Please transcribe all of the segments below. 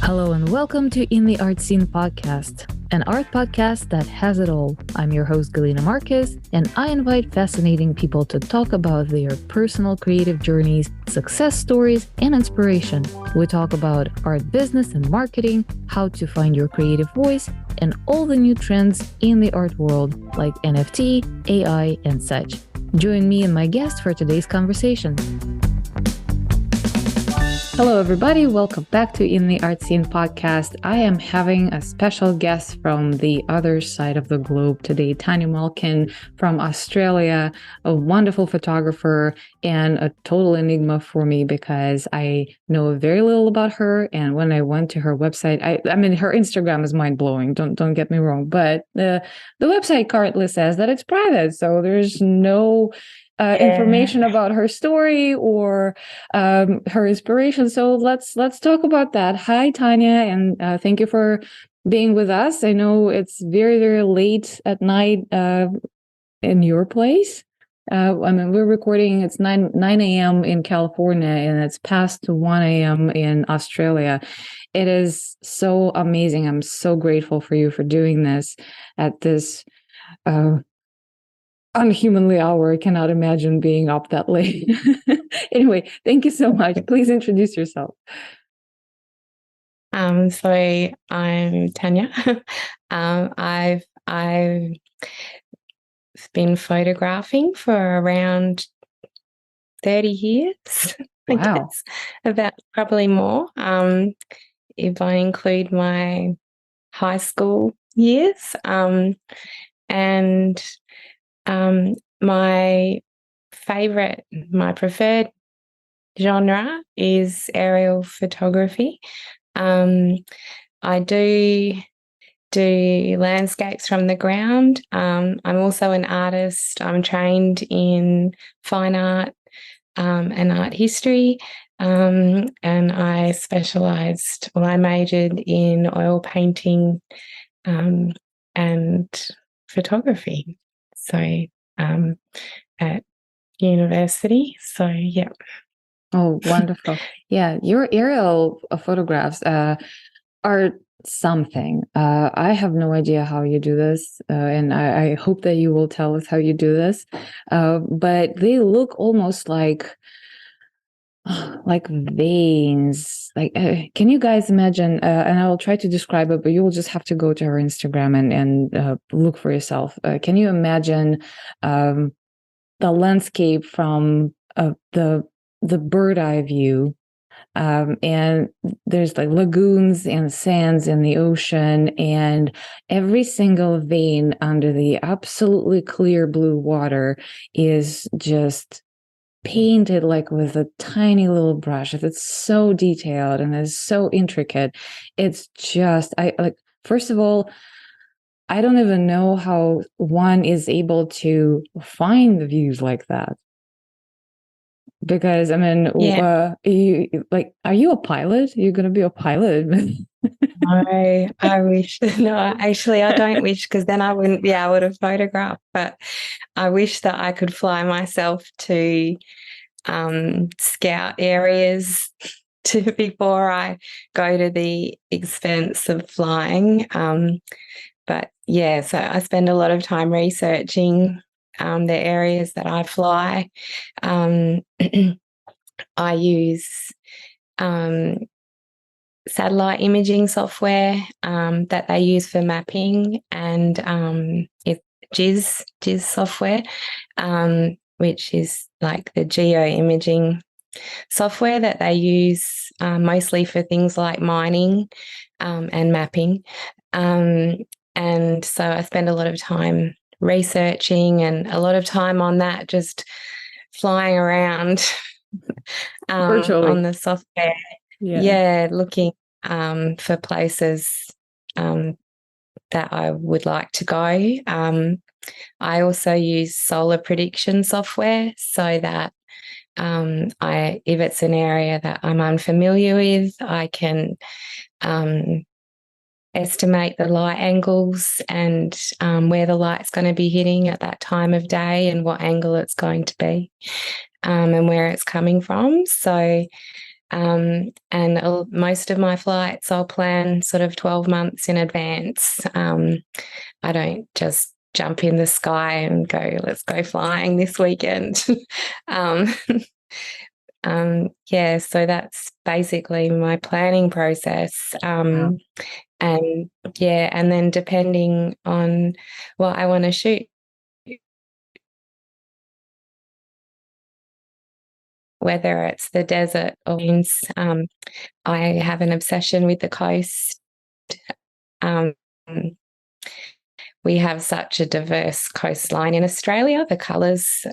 Hello and welcome to In the Art Scene podcast, an art podcast that has it all. I'm your host, Galina Marquez, and I invite fascinating people to talk about their personal creative journeys, success stories, and inspiration. We talk about art business and marketing, how to find your creative voice, and all the new trends in the art world like NFT, AI, and such. Join me and my guest for today's conversation. Hello, everybody. Welcome back to In the Art Scene podcast. I am having a special guest from the other side of the globe today, Tania Malkin from Australia, a wonderful photographer and a total enigma for me because I know very little about her. And when I went to her website, I mean, her Instagram is mind blowing. Don't get me wrong, but the website currently says that it's private, so there's no information about her story or her inspiration. So let's talk about that. Hi, Tania, and thank you for being with us. I know it's very, very late at night in your place. I mean, we're recording, it's 9 a.m. in California, and it's past 1 a.m. in Australia. It is so amazing. I'm so grateful for you for doing this at this unhumanly hour. I cannot imagine being up that late. Anyway, thank you so much. Please introduce yourself. So I'm Tania. I've been photographing for around 30 years. Wow. I guess, about probably more. If I include my high school years. My preferred genre is aerial photography. I do landscapes from the ground. I'm also an artist. I'm trained in fine art and art history. And I majored in oil painting and photography. So at university. So yeah. Oh, wonderful. Yeah, your aerial photographs are something. I have no idea how you do this, and I hope that you will tell us how you do this. But they look almost like veins. Can you guys imagine? And I will try to describe it, but you will just have to go to her Instagram and look for yourself. Can you imagine the landscape from the bird eye view? And there's like lagoons and sands in the ocean, and every single vein under the absolutely clear blue water is just painted like with a tiny little brush. It's so detailed and it's so intricate. It's just, first of all, I don't even know how one is able to find the views like that. Because, I mean, are you a pilot? You're going to be a pilot. I wish. No, actually, I don't wish, because then I wouldn't be able to photograph. But I wish that I could fly myself to scout areas before I go to the expense of flying. But yeah, so I spend a lot of time researching the areas that I fly. I use satellite imaging software that they use for mapping, and it's GIS software, which is like the geo-imaging software that they use mostly for things like mining and mapping. And so I spend a lot of time researching and a lot of time on that, just flying around on the software. Yeah, looking for places that I would like to go. I also use solar prediction software so that if it's an area that I'm unfamiliar with, I can estimate the light angles and where the light's going to be hitting at that time of day and what angle it's going to be and where it's coming from. So And most of my flights I'll plan sort of 12 months in advance. I don't just jump in the sky and go, let's go flying this weekend. um, yeah, so that's basically my planning process. Wow. And yeah, and then depending on what I want to shoot, whether it's the desert or mountains, I have an obsession with the coast. Um, we have such a diverse coastline in Australia. The colours,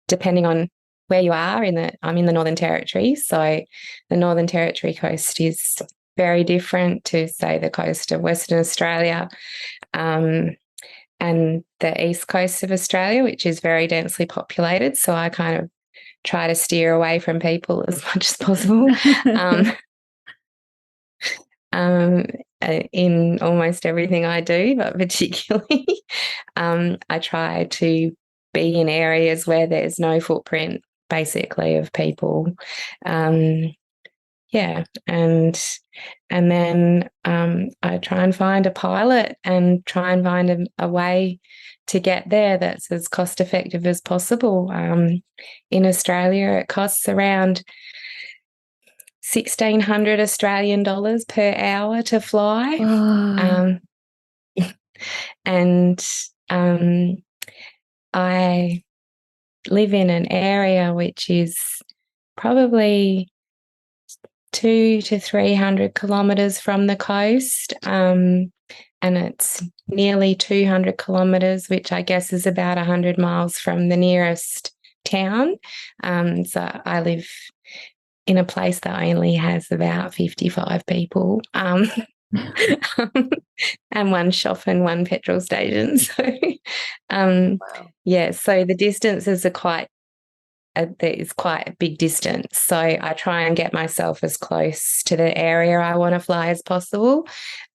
depending on where you are I'm in the Northern Territory, so the Northern Territory coast is very different to, say, the coast of Western Australia, and the east coast of Australia, which is very densely populated. So I kind of try to steer away from people as much as possible. um, in almost everything I do, but particularly I try to be in areas where there's no footprint, basically, of people. Yeah, and then I try and find a pilot and try and find a way to get there that's as cost effective as possible. In Australia, it costs around 1,600 Australian dollars per hour to fly. Oh, And I live in an area which is probably 200 to 300 kilometres from the coast, and it's nearly 200 kilometres, which I guess is about 100 miles from the nearest town. So I live in a place that only has about 55 people, and one shop and one petrol station. So, wow. yeah, so the distances are there is quite a big distance. So I try and get myself as close to the area I want to fly as possible,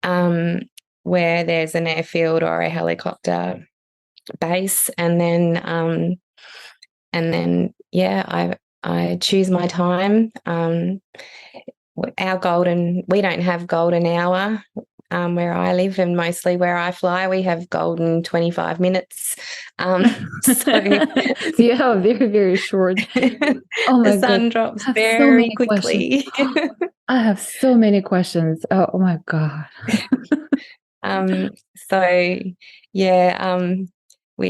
where there's an airfield or a helicopter base, and then yeah, I choose my time. We don't have golden hour where I live, and mostly where I fly, we have golden 25 minutes. So So you have a very, very short. Oh the my God. sun drops I have so very many questions. quickly. I have so many questions. Oh my God. Um, so yeah,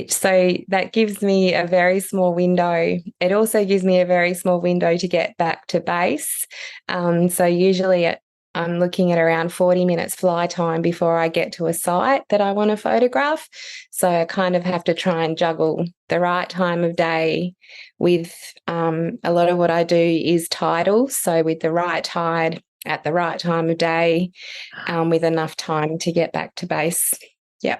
so that gives me a very small window. It also gives me a very small window to get back to base. So usually I'm looking at around 40 minutes fly time before I get to a site that I want to photograph. So I kind of have to try and juggle the right time of day with a lot of what I do is tidal. So with the right tide at the right time of day, with enough time to get back to base. Yeah.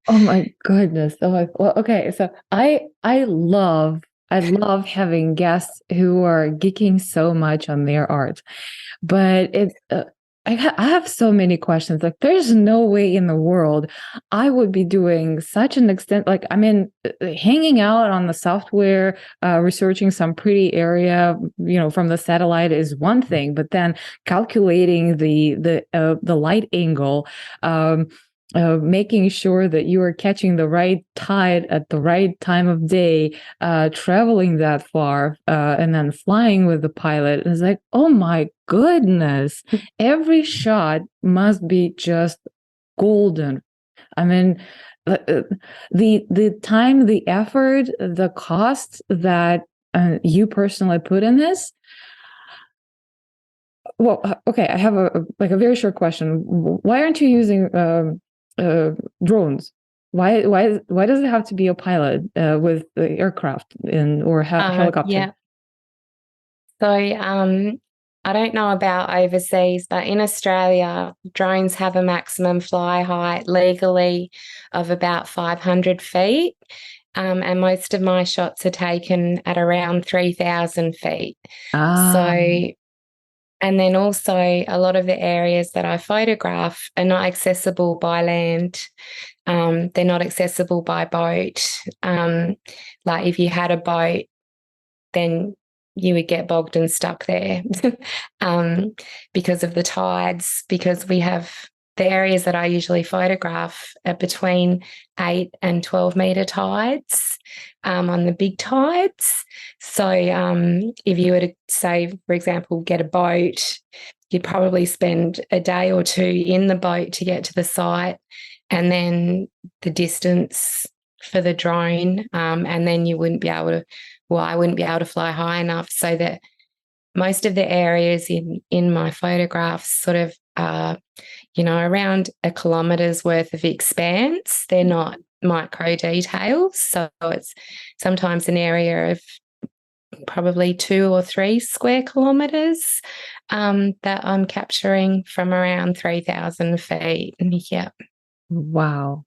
Oh my goodness. Oh my, well, okay. So I love having guests who are geeking so much on their art, but I have so many questions. Like, there's no way in the world I would be doing such an extent. Like, I mean, hanging out on the software, researching some pretty area, from the satellite is one thing, but then calculating the light angle. Making sure that you are catching the right tide at the right time of day, traveling that far, and then flying with the pilot. It's like, oh my goodness, every shot must be just golden. I mean, the time, the effort, the cost that you personally put in this. Well, okay, I have a very short question. Why aren't you using drones? Why does it have to be a pilot with the aircraft or helicopter? Yeah. So I don't know about overseas, but in Australia, drones have a maximum fly height legally of about 500 feet. And most of my shots are taken at around 3,000 feet. Ah, So, and then also a lot of the areas that I photograph are not accessible by land. They're not accessible by boat. Like if you had a boat, then you would get bogged and stuck there because of the tides, because we have the areas that I usually photograph are between 8 and 12 metre tides on the big tides. So if you were to, say, for example, get a boat, you'd probably spend a day or two in the boat to get to the site, and then the distance for the drone, and then you wouldn't be able to, well, I wouldn't be able to fly high enough, so that most of the areas in my photographs sort of are, around a kilometre's worth of expanse. They're not micro details. So it's sometimes an area of probably 2 or 3 square kilometres that I'm capturing from around 3,000 feet. Yeah. Wow.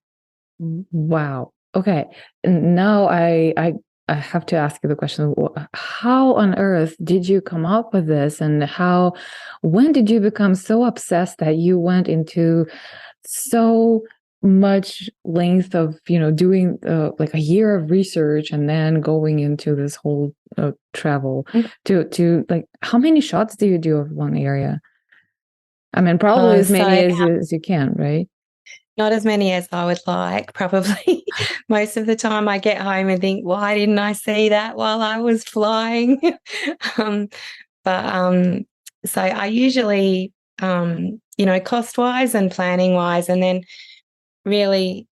Wow. Okay. Now I have to ask you the question, how on earth did you come up with this, and when did you become so obsessed that you went into so much length of, doing like a year of research and then going into this whole travel to like, how many shots do you do of one area? I mean, probably as many as you can, right? Not as many as I would like, probably. Most of the time I get home and think, why didn't I see that while I was flying? So I usually, cost-wise and planning-wise, and then really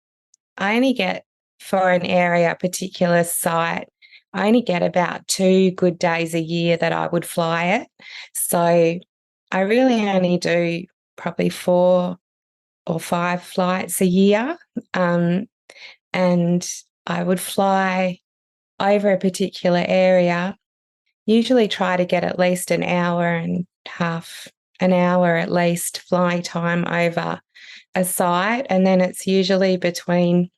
I only get, for an area, a particular site, I only get about 2 good days a year that I would fly it. So I really only do probably 4 or 5 flights a year. And I would fly over a particular area, usually try to get at least an hour and a half, an hour at least flying time over a site. And then it's usually between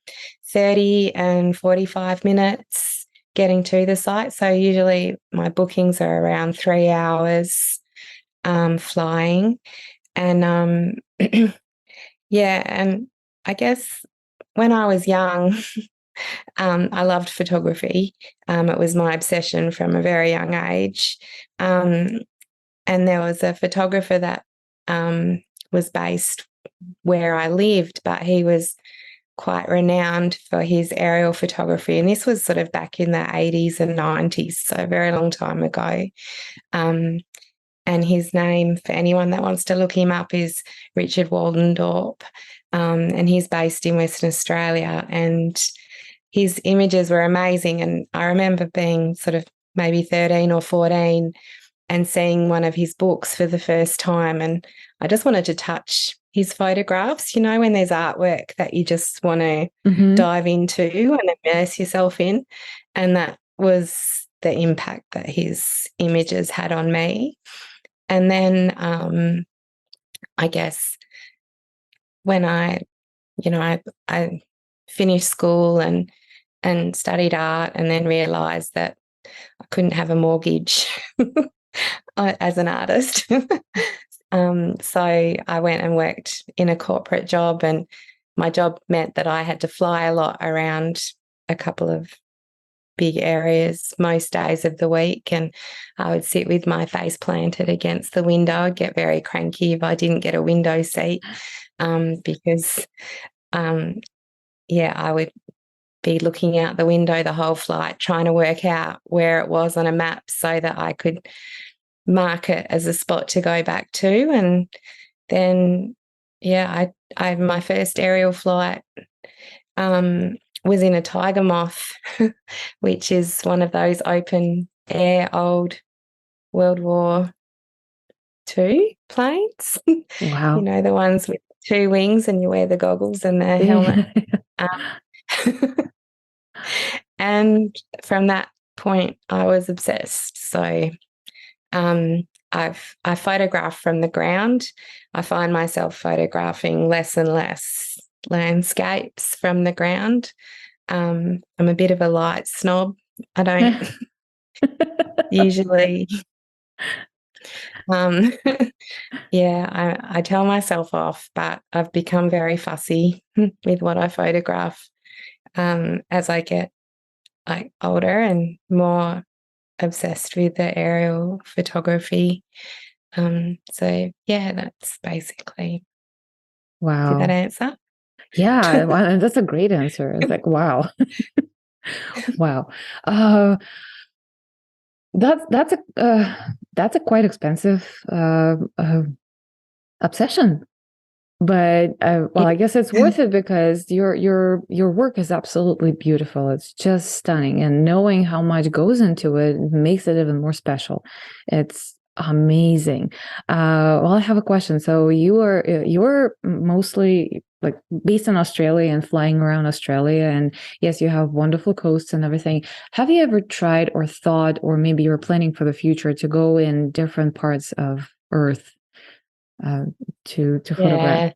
30 and 45 minutes getting to the site. So usually my bookings are around 3 hours flying. And yeah, and I guess when I was young, I loved photography. It was my obsession from a very young age. And there was a photographer that was based where I lived, but he was quite renowned for his aerial photography. And this was sort of back in the 80s and 90s, so a very long time ago. And his name, for anyone that wants to look him up, is Richard Waldendorp. And he's based in Western Australia. And his images were amazing. And I remember being sort of maybe 13 or 14 and seeing one of his books for the first time. And I just wanted to touch his photographs, when there's artwork that you just want to dive into and immerse yourself in. And that was the impact that his images had on me. And then I guess when I finished school and studied art, and then realised that I couldn't have a mortgage as an artist. So I went and worked in a corporate job, and my job meant that I had to fly a lot around a couple of big areas most days of the week, and I would sit with my face planted against the window. I'd get very cranky if I didn't get a window seat because I would be looking out the window the whole flight, trying to work out where it was on a map so that I could mark it as a spot to go back to. And then, I my first aerial flight was in a tiger moth, which is one of those open air old World War II planes. Wow. The ones with 2 wings, and you wear the goggles and the helmet. And from that point, I was obsessed. So I photograph from the ground. I find myself photographing less and less landscapes from the ground. I'm a bit of a light snob. I don't usually. I tell myself off, but I've become very fussy with what I photograph as I get older and more obsessed with the aerial photography. So yeah, that's basically. Wow. Did that answer? Yeah, well, that's a great answer. It's like, wow. Wow. That's a quite expensive obsession. But well, I guess it's worth it because your work is absolutely beautiful. It's just stunning, and knowing how much goes into it makes it even more special. It's amazing. Well, I have a question. So you're mostly like based in Australia and flying around Australia, and yes, you have wonderful coasts and everything. Have you ever tried or thought, or maybe you're planning for the future to go in different parts of Earth? To photograph? Yeah,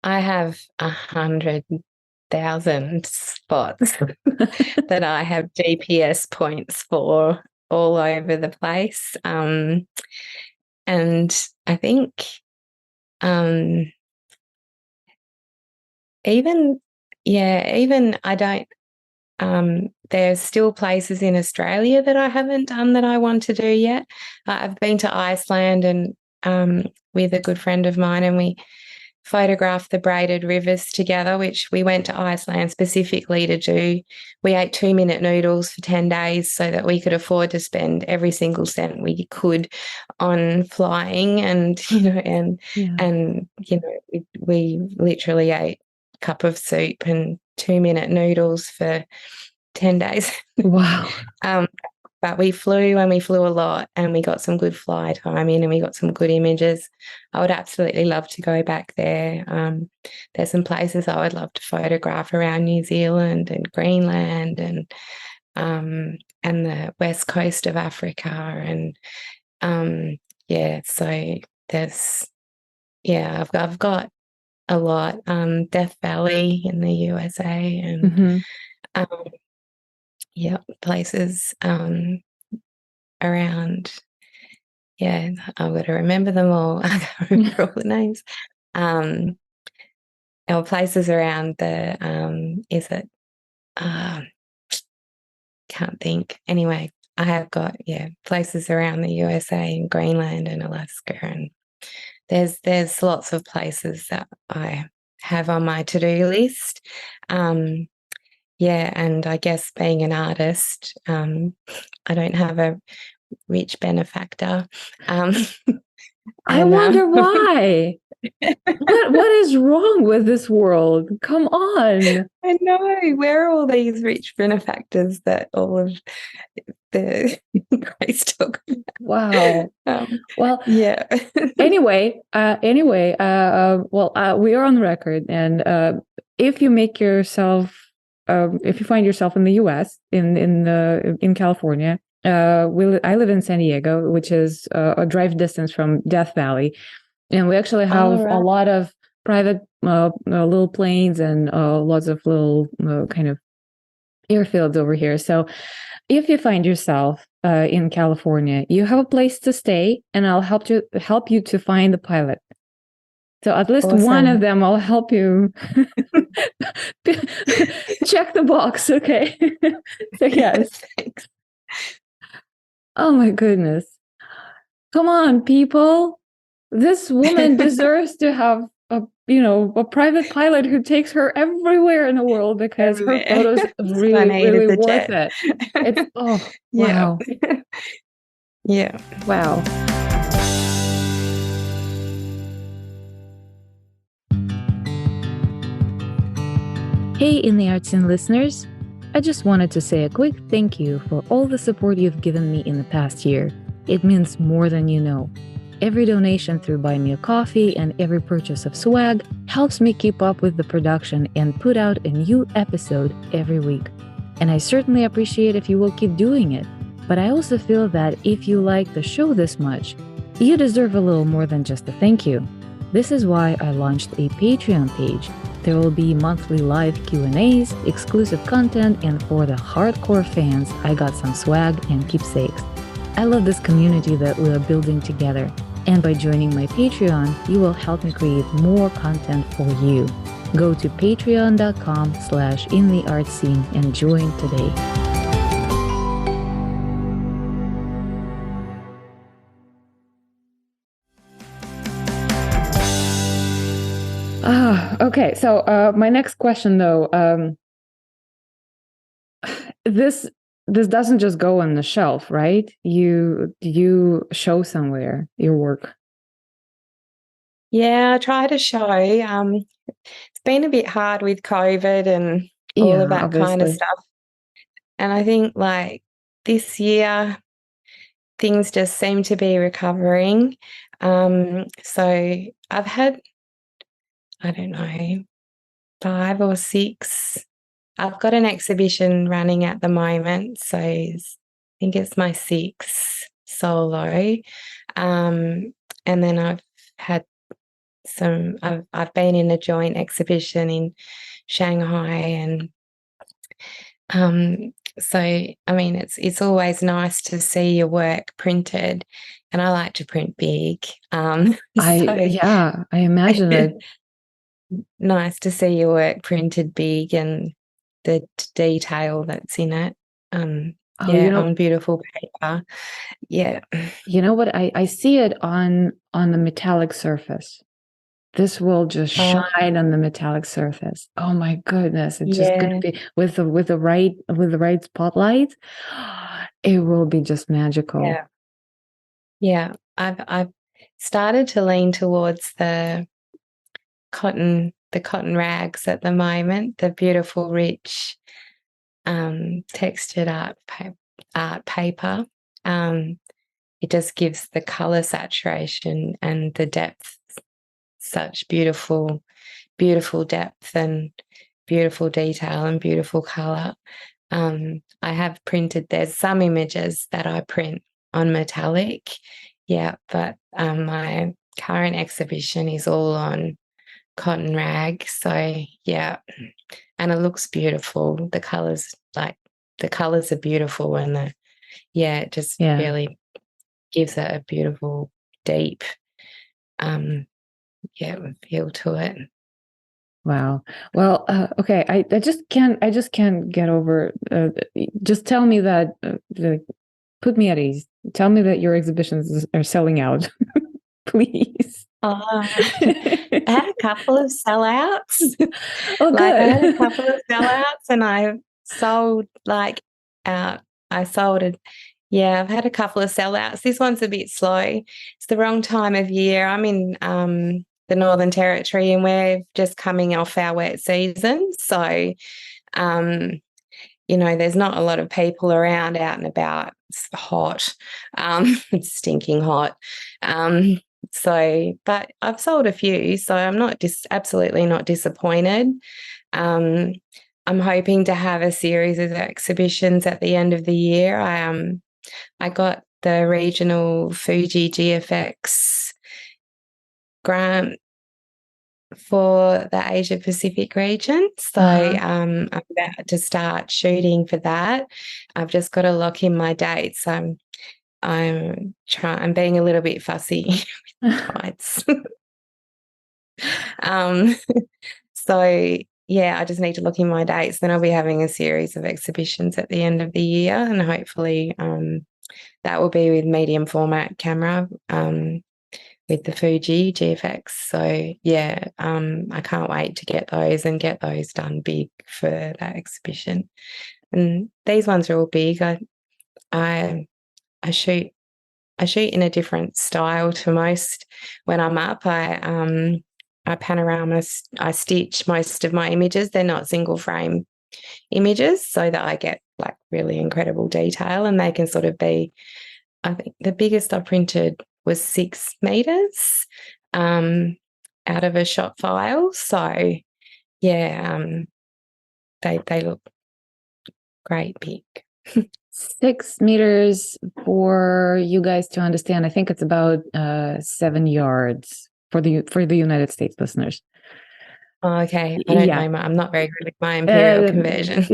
I have 100,000 spots that I have GPS points for all over the place. And I think even I don't, there's still places in Australia that I haven't done that I want to do yet. I've been to Iceland and with a good friend of mine, and we photographed the braided rivers together, which we went to Iceland specifically to do. We ate 2-minute noodles for 10 days so that we could afford to spend every single cent we could on flying, and we literally ate a cup of soup and 2-minute noodles for 10 days. Wow. But we flew, and we flew a lot, and we got some good fly time in, and we got some good images. I would absolutely love to go back there. There's some places I would love to photograph around New Zealand and Greenland and the west coast of Africa. And so I've got a lot. Death Valley in the USA and places around. Yeah, I've got to remember them all. I can't remember all the names. Our places around the can't think. Anyway, I have got places around the USA and Greenland and Alaska, and there's lots of places that I have on my to-do list. And I guess being an artist, I don't have a rich benefactor. I wonder why. What is wrong with this world? Come on. I know. Where are all these rich benefactors that all of the Grace talk about? Wow. Well, yeah. Anyway, we are on record, and if you make yourself, if you find yourself in the U.S. in California, I live in San Diego, which is a drive distance from Death Valley, and we actually have a lot of private little planes and lots of little kind of airfields over here. So if you find yourself in California, you have a place to stay, and I'll help you to find the pilot. So at least one of them, I'll help you check the box. Okay. So yes. Thanks. Oh my goodness. Come on, people. This woman deserves to have a private pilot who takes her everywhere in the world, because her photos really worth it. It's wow. Yeah. Wow. Hey, In the Arts Scene listeners. I just wanted to say a quick thank you for all the support you've given me in the past year. It means more than you know. Every donation through Buy Me a Coffee and every purchase of swag helps me keep up with the production and put out a new episode every week. And I certainly appreciate if you will keep doing it. But I also feel that if you like the show this much, you deserve a little more than just a thank you. This is why I launched a Patreon page. There will be monthly live Q&As, exclusive content, and for the hardcore fans, I got some swag and keepsakes. I love this community that we are building together. And by joining my Patreon, you will help me create more content for you. Go to patreon.com/intheartscene and join today. Okay. So my next question, though, this doesn't just go on the shelf, right? You show somewhere your work. Yeah, I try to show. It's been a bit hard with COVID and all Yeah, of that kind of obviously. stuff. And I think like this year, things just seem to be recovering. So I've had, I don't know, 5 or 6. I've got an exhibition running at the moment. So I think it's my 6th solo. And then I've had I've been in a joint exhibition in Shanghai, and so I mean it's always nice to see your work printed, and I like to print big. So I imagine it. nice to see your work printed big and the detail that's in it. Oh, Yeah, on beautiful paper. Yeah. you know what? I see it on the metallic surface. This will just shine on the metallic surface. Oh my goodness. It's just gonna be with the right spotlight. It will be just magical. Yeah. Yeah. I've started to lean towards the cotton rags at the moment, the beautiful, rich, textured art paper. It just gives the color saturation and the depth such beautiful depth and beautiful detail and beautiful color. I have printed, there's some images that I print on metallic. Yeah, but my current exhibition is all on cotton rag. So yeah, and it looks beautiful. The colors are beautiful, and it just really gives it a beautiful, deep feel to it. Wow. Well, okay. I just can't get over. Just tell me that. Put me at ease. Tell me that your exhibitions are selling out, please. I had a couple of sellouts. Oh, good. I had a couple of sellouts, and I sold out. I sold it. Yeah, I've had a couple of sellouts. This one's a bit slow. It's the wrong time of year. I'm in the Northern Territory, and we're just coming off our wet season. So, there's not a lot of people around out and about. It's hot. It's stinking hot. But I've sold a few, so I'm not absolutely not disappointed. I'm hoping to have a series of exhibitions at the end of the year. I got the regional Fuji GFX grant for the Asia Pacific region. So I'm about to start shooting for that. I've just got to lock in my dates. I'm being a little bit fussy with tights. So yeah, I just need to look in my dates. Then I'll be having a series of exhibitions at the end of the year, and hopefully that will be with medium format camera. With the Fuji GFX. So yeah, I can't wait to get those done big for that exhibition. And these ones are all big. I shoot in a different style to most. When I'm up, I stitch most of my images. They're not single frame images, so that I get like really incredible detail, and they can sort of be, I think the biggest I printed was 6 meters out of a shot file. So yeah, they look great big. 6 meters, for you guys to understand, I think it's about 7 yards for the United States listeners. Oh, okay. I don't know. I'm not very good with my imperial conversion.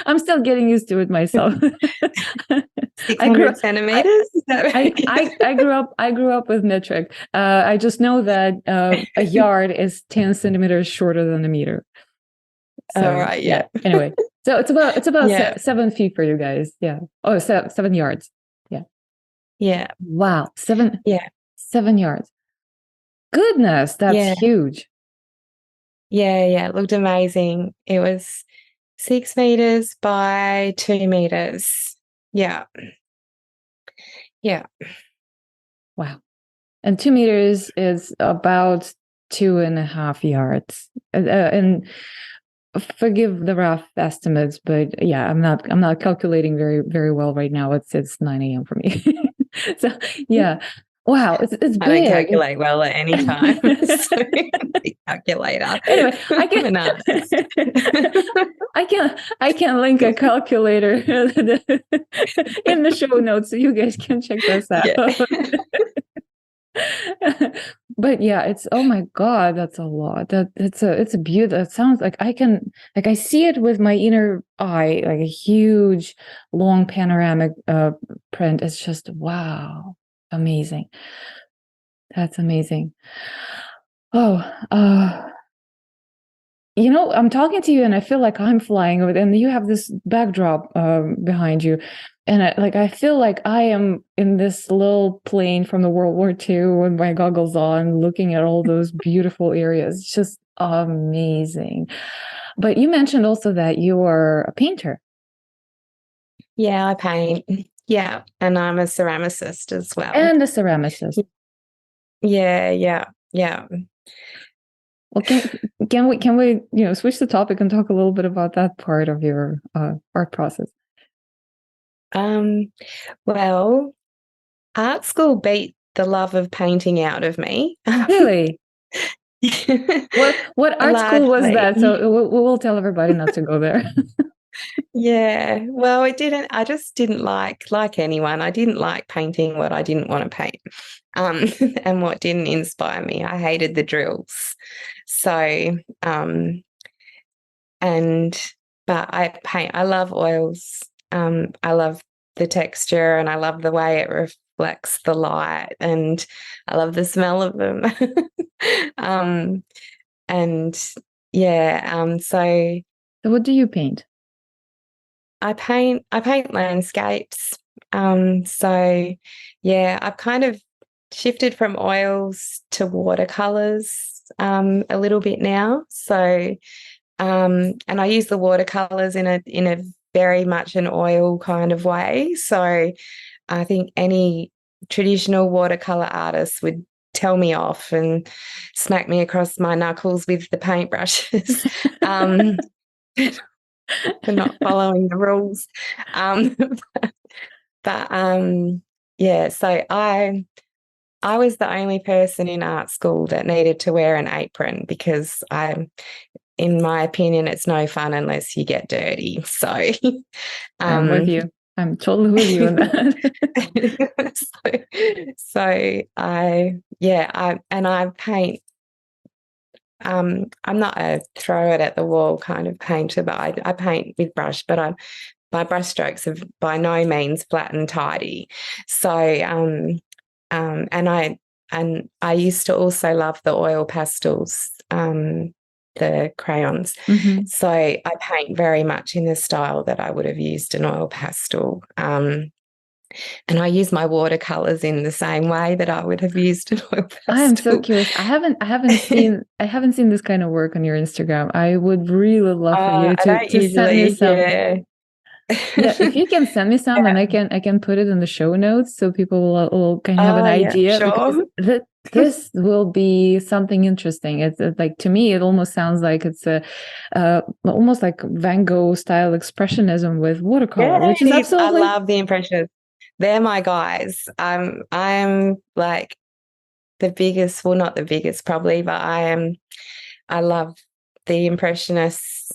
I'm still getting used to it myself. 600 centimeters? I grew up with metric. I just know that a yard is 10 centimeters shorter than a meter. So, all right. Yeah. Anyway, so it's about 7 feet for you guys. Yeah. Oh, 7 yards. Yeah. Yeah. Wow. 7. Yeah. 7 yards. goodness, that's Yeah. huge. Yeah. It looked amazing. It was 6 meters by 2 meters. Yeah. Yeah. Wow. And 2 meters is about 2.5 yards. And forgive the rough estimates, but yeah, I'm not calculating very well right now. It's 9 a.m. for me. So yeah. Wow, it's I don't big. calculate well at any time. So the calculator. Anyway, I I'm an can artist. I can link a calculator in the show notes so you guys can check this out. Yeah. But yeah, it's, oh my God, that's a lot. It's a beauty. It sounds like I see it with my inner eye, like a huge, long panoramic print. It's just wow, amazing. That's amazing. Oh, I'm talking to you and I feel like I'm flying over, and you have this backdrop behind you. And I feel like I am in this little plane from the World War II with my goggles on, looking at all those beautiful areas. It's just amazing. But you mentioned also that you are a painter. Yeah, I paint. Yeah. And I'm a ceramicist as well. And a ceramicist. Yeah. Well, can we switch the topic and talk a little bit about that part of your art process? Well, art school beat the love of painting out of me. Really? What art school was that? So we'll tell everybody not to go there. Yeah. Well, I just didn't like anyone. I didn't like painting what I didn't want to paint. And what didn't inspire me. I hated the drills. So, but I love oils. I love the texture and I love the way it reflects the light and I love the smell of them. And yeah, so what do you paint? I paint landscapes. So yeah, I've kind of shifted from oils to watercolors a little bit now. So and I use the watercolors in a very much an oil kind of way. So I think any traditional watercolor artist would tell me off and smack me across my knuckles with the paintbrushes. For not following the rules. Um, but yeah, so I was the only person in art school that needed to wear an apron because in my opinion, it's no fun unless you get dirty. So I'm with you. I'm totally with you on that. so I paint. I'm not a throw it at the wall kind of painter, but I paint with brush, but my brush strokes are by no means flat and tidy. So and I used to also love the oil pastels, the crayons. Mm-hmm. So I paint very much in the style that I would have used an oil pastel. And I use my watercolors in the same way that I would have used an oil pastel. I am so curious. I haven't seen this kind of work on your Instagram. I would really love for you to send me some. Yeah. Yeah, if you can send me some, and I can put it in the show notes so people will kind of have an idea. Sure. Because this will be something interesting. It's like, to me, it almost sounds like it's almost like Van Gogh style expressionism with watercolor, which is absolutely. I love the impressionists. They're my guys. I'm like the biggest, well, not the biggest probably, but I love the impressionists,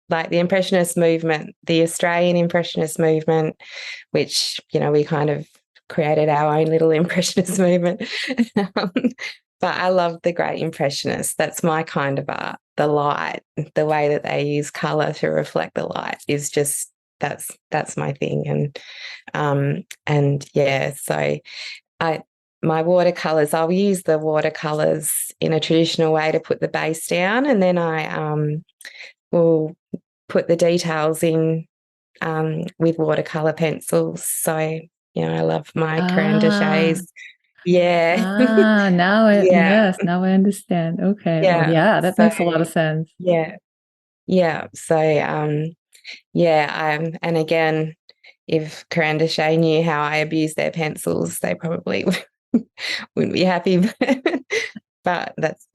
like the impressionist movement, the Australian impressionist movement, which, we kind of created our own little impressionist movement. But I love the great impressionists. That's my kind of art. The light, the way that they use colour to reflect the light is just, that's my thing. And yeah, so my watercolors, I'll use the watercolors in a traditional way to put the base down, and then I will put the details in with watercolor pencils. So I love my crayon de Yeah. Yeah. Yes, now I understand. Okay. Well, Yeah. yeah, that So makes a lot of sense. yeah. Yeah. So yeah, and again, if Corandeshay knew how I abuse their pencils, they probably wouldn't be happy. But that's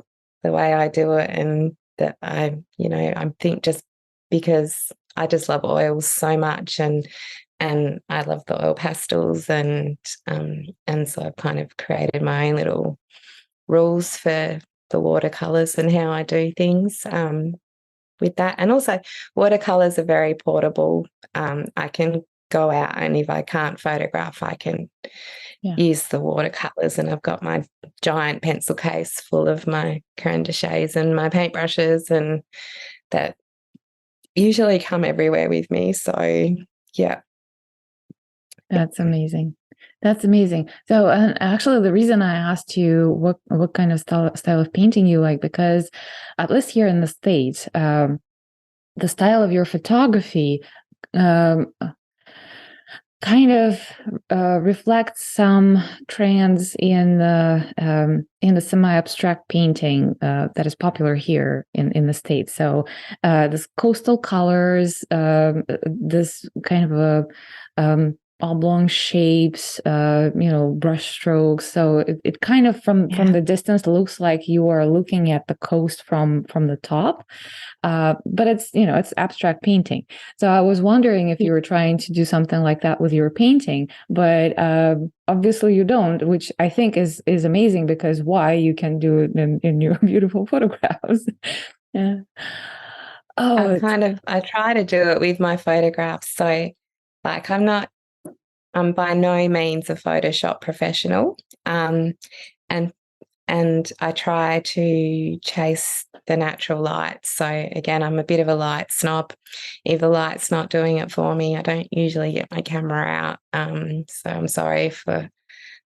the way I do it. And that I think just because I just love oils so much, and I love the oil pastels, and so I've kind of created my own little rules for the watercolors and how I do things. With that. And also, watercolors are very portable. I can go out, and if I can't photograph, I can Yeah. use the watercolors. And I've got my giant pencil case full of my Corandeshays and my paintbrushes, and that usually come everywhere with me. So, yeah. That's amazing. That's amazing. So, actually, the reason I asked you what kind of style of painting you like, because at least here in the States, the style of your photography um, kind of reflects some trends in the semi-abstract painting that is popular here in the States. So, this coastal colors, this kind of a oblong shapes, brush strokes. So it kind of from the distance looks like you are looking at the coast from the top. But it's abstract painting. So I was wondering if you were trying to do something like that with your painting, but obviously you don't, which I think is amazing, because why, you can do it in your beautiful photographs. Yeah. Oh, I try to do it with my photographs. So, like, I'm by no means a Photoshop professional. And and I try to chase the natural light. So again, I'm a bit of a light snob. If the light's not doing it for me, I don't usually get my camera out. So I'm sorry for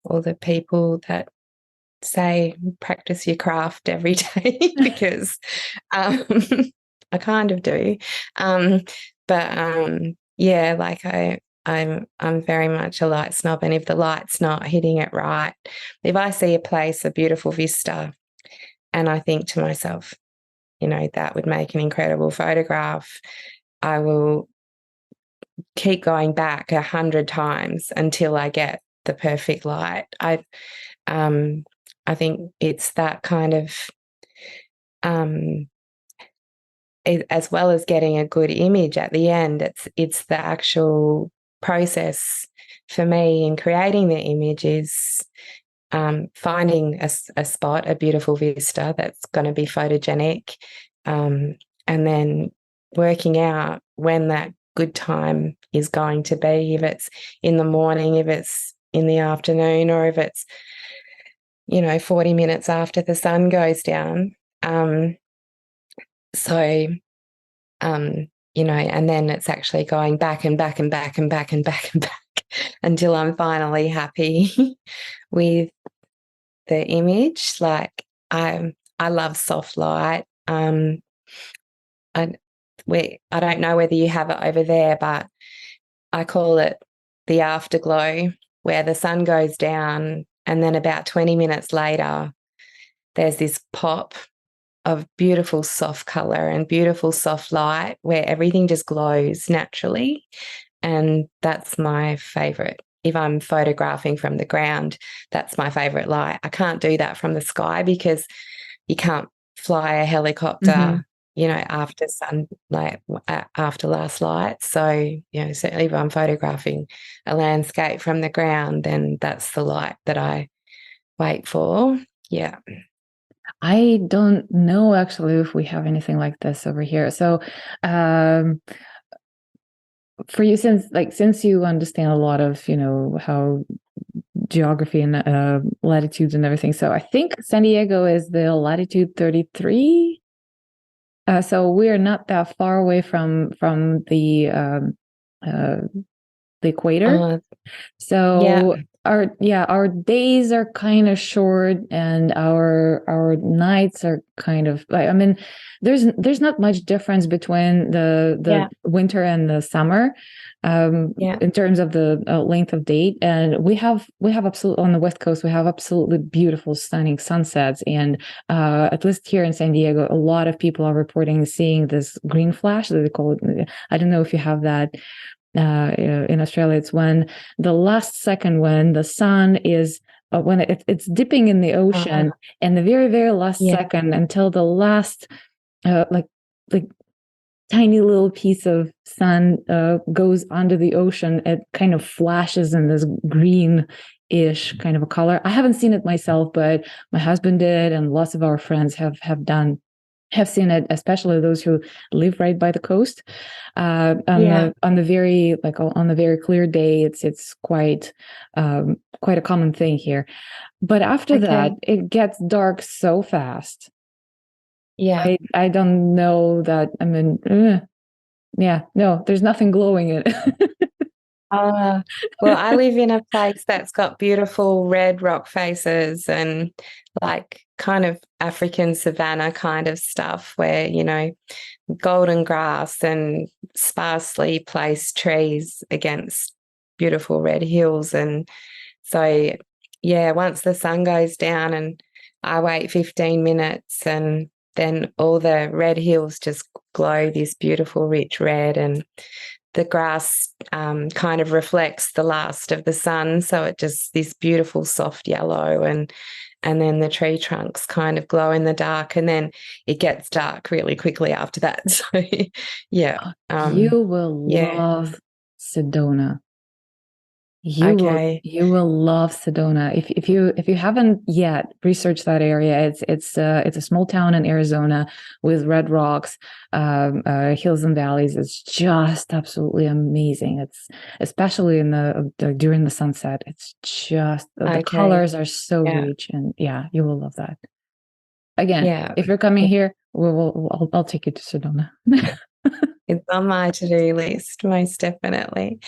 all the people that say practice your craft every day, because um, I kind of do. But yeah, like I'm very much a light snob, and if the light's not hitting it right, if I see a place, a beautiful vista, and I think to myself, that would make an incredible photograph, I will keep going back 100 times until I get the perfect light. I think it's that kind of as well as getting a good image at the end, it's the actual process for me in creating the image is finding a spot, a beautiful vista that's going to be photogenic, and then working out when that good time is going to be, if it's in the morning, if it's in the afternoon, or if it's 40 minutes after the sun goes down. So and then it's actually going back and back and back and back and back and back until I'm finally happy with the image. Like, I love soft light. I don't know whether you have it over there, but I call it the afterglow, where the sun goes down and then about 20 minutes later, there's this pop of beautiful soft color and beautiful soft light where everything just glows naturally. And that's my favorite. If I'm photographing from the ground, that's my favorite light. I can't do that from the sky, because you can't fly a helicopter, after after last light. So, certainly if I'm photographing a landscape from the ground, then that's the light that I wait for. Yeah. I don't know actually if we have anything like this over here. So, for you, since you understand a lot of how geography and latitudes and everything, so I think San Diego is the latitude 33. So we're not that far away from the equator. Yeah. So our days are kind of short, and our nights are kind of like, I mean, there's not much difference between the Yeah. winter and the summer, Yeah. in terms of the length of day. And we have absolutely, on the West Coast, we have absolutely beautiful, stunning sunsets. And at least here in San Diego, a lot of people are reporting seeing this green flash that they call it. I don't know if you have that in Australia. It's when the last second, when the sun is when it's dipping in the ocean, and the very, very last Yeah. second, until the last like tiny little piece of sun goes under the ocean, it kind of flashes in this green-ish kind of a color. I haven't seen it myself, but my husband did, and lots of our friends have seen it, especially those who live right by the coast. Yeah. On the very clear day, it's quite quite a common thing here. But after that, Okay. it gets dark so fast. Yeah. I don't know that. I mean, yeah, no, there's nothing glowing in it. Uh, well, I live in a place that's got beautiful red rock faces and like kind of African savanna kind of stuff where, golden grass and sparsely placed trees against beautiful red hills. And so, yeah, once the sun goes down and I wait 15 minutes, and then all the red hills just glow this beautiful, rich red, and the grass kind of reflects the last of the sun. So it just this beautiful soft yellow, and then the tree trunks kind of glow in the dark, and then it gets dark really quickly after that. So yeah. You will Yeah. love Sedona. Okay. You will love Sedona. If you haven't yet researched that area, it's a small town in Arizona with red rocks, hills and valleys. It's just absolutely amazing. It's especially in the during the sunset. It's just the Okay. colors are so Yeah. rich, and yeah, you will love that. Again, Yeah. if you're coming here, I'll take you to Sedona. It's on my to-do list, most definitely.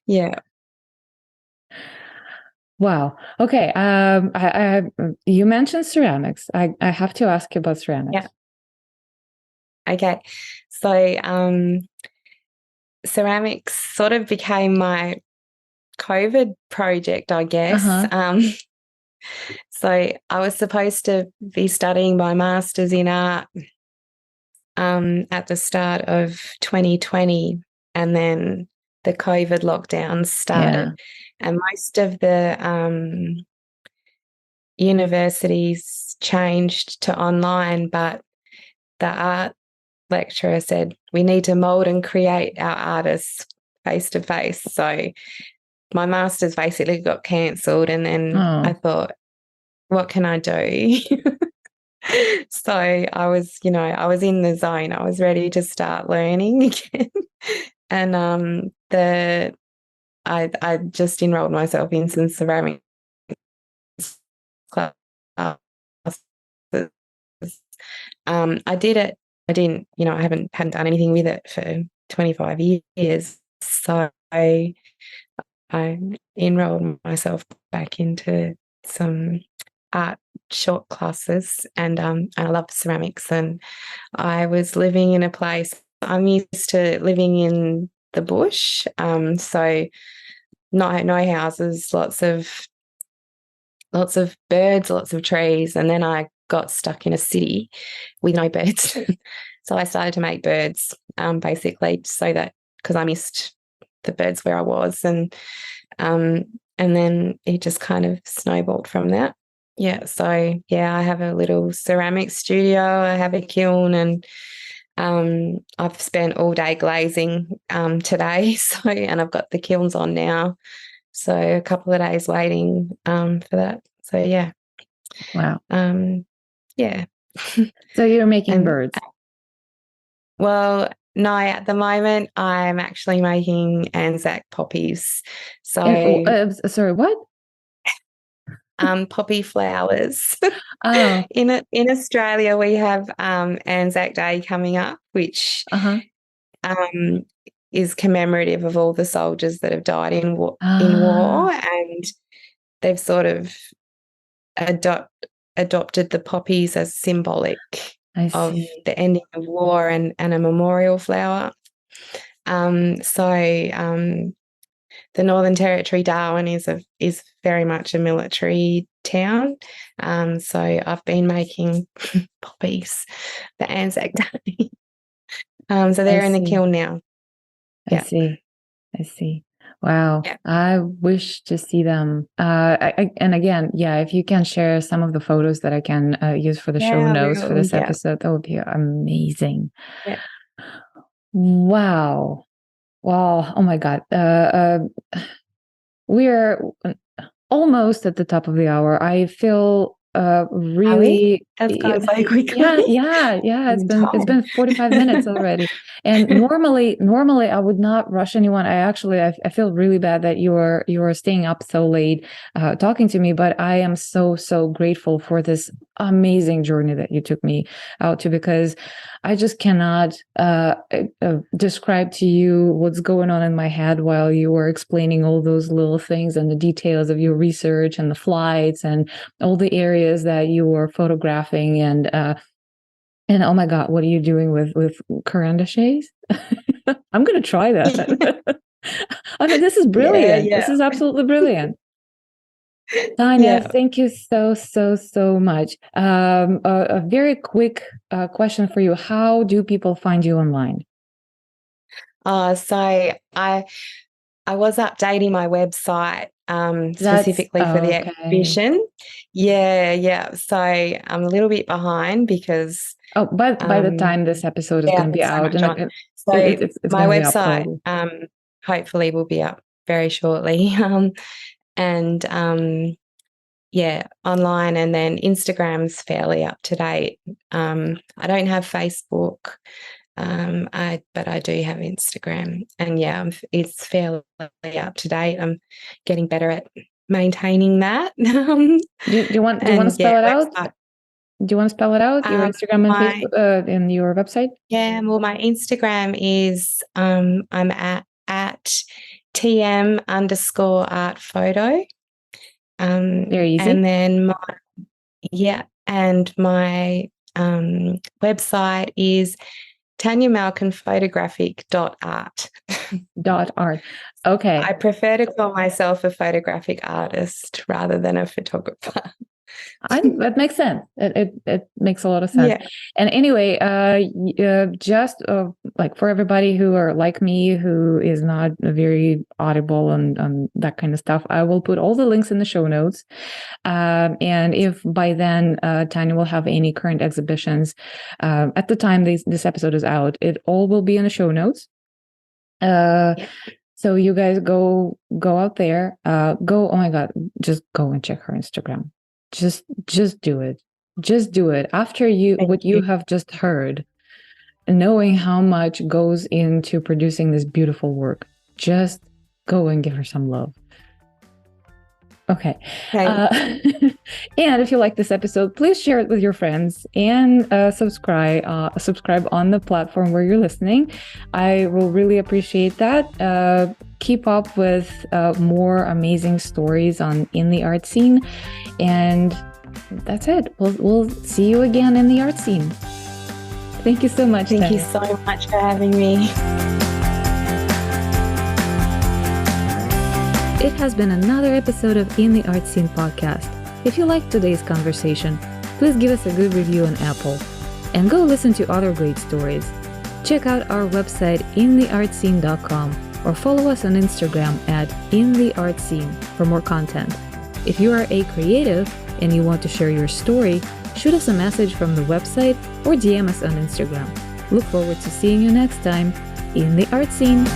Yeah. Wow. Okay. You mentioned ceramics. I have to ask you about Yeah. ceramics. Okay. So ceramics sort of became my COVID project, I guess. Uh-huh. So I was supposed to be studying my master's in art at the start of 2020, and then the COVID lockdowns started, Yeah. and most of the universities changed to online, but the art lecturer said we need to mold and create our artists face to face. So my master's basically got cancelled, and then I Oh, thought, what can I do? So I was in the zone. I was ready to start learning again. And I just enrolled myself in some ceramics classes. I did it. I didn't, I hadn't done anything with it for 25 years. So I enrolled myself back into some art short classes, and I love ceramics. And I was living in a place, I'm used to living in the bush, so no houses, lots of birds, lots of trees, and then I got stuck in a city with no birds. So I started to make birds, basically, so that because I missed the birds where I was, and then it just kind of snowballed from that. Yeah, so yeah, I have a little ceramic studio. I have a kiln, and I've spent all day glazing today. So, and I've got the kilns on now. So a couple of days waiting for that. So yeah, wow. yeah. So you're making And birds. well, no, at the moment I'm actually making Anzac poppies. And So sorry, what? poppy flowers. Oh, In Australia, we have Anzac Day coming up, which uh-huh. um, is commemorative of all the soldiers that have died in war, and they've sort of adopted the poppies as symbolic of the ending of war and a memorial flower. The Northern Territory, Darwin, is very much a military town. So I've been making poppies for Anzac Day. So they're in the kiln now. I see. Wow. Yeah. I wish to see them. And again, if you can share some of the photos that I can use for the show notes for this episode, that would be amazing. Yeah. Wow. Wow. Oh my God. We're almost at the top of the hour. I feel really that's gone so quickly. Yeah. It's been 45 minutes already. And normally I would not rush anyone. I feel really bad that you are staying up so late talking to me, but I am so grateful for this amazing journey that you took me out to, because I just cannot describe to you what's going on in my head while you were explaining all those little things and the details of your research and the flights and all the areas that you were photographing. And oh my God, what are you doing with carandaches? I'm going to try that. I mean, this is brilliant. This is absolutely brilliant. Tania, thank you so much. A very quick question for you. How do people find you online? So I was updating my website specifically for the exhibition. Yeah. So I'm a little bit behind because... by the time this episode is going to be out. It's my website hopefully will be up very shortly. And online, and then Instagram's fairly up to date. I don't have Facebook, but I do have Instagram, and it's fairly up to date. I'm getting better at maintaining that. Do you want to spell it out? Do you want to spell it out? Your Instagram and Facebook and your website? Yeah, well, my Instagram is I'm at TM_art_photo. Very easy. And then my website is taniamalkinphotographic.art. .art. Okay. I prefer to call myself a photographic artist rather than a photographer. That makes sense. It makes a lot of sense. Yeah. And anyway, just like for everybody who are like me, who is not very audible and that kind of stuff, I will put all the links in the show notes. And if by then Tania will have any current exhibitions, at the time this episode is out, it all will be in the show notes. So you guys go out there, oh my God, just go and check her Instagram. Just do it. Just do it. After what you have just heard, knowing how much goes into producing this beautiful work, just go and give her some love. Okay. And if you like this episode, please share it with your friends and subscribe on the platform where you're listening. I will really appreciate that. Keep up with more amazing stories in the art scene. And that's it. We'll see you again in the art scene. Thank you so much. Thank you so much for having me. It has been another episode of In the Art Scene podcast. If you liked today's conversation, please give us a good review on Apple and go listen to other great stories. Check out our website intheartscene.com or follow us on Instagram at intheartscene for more content. If you are a creative and you want to share your story, shoot us a message from the website or DM us on Instagram. Look forward to seeing you next time in the art scene.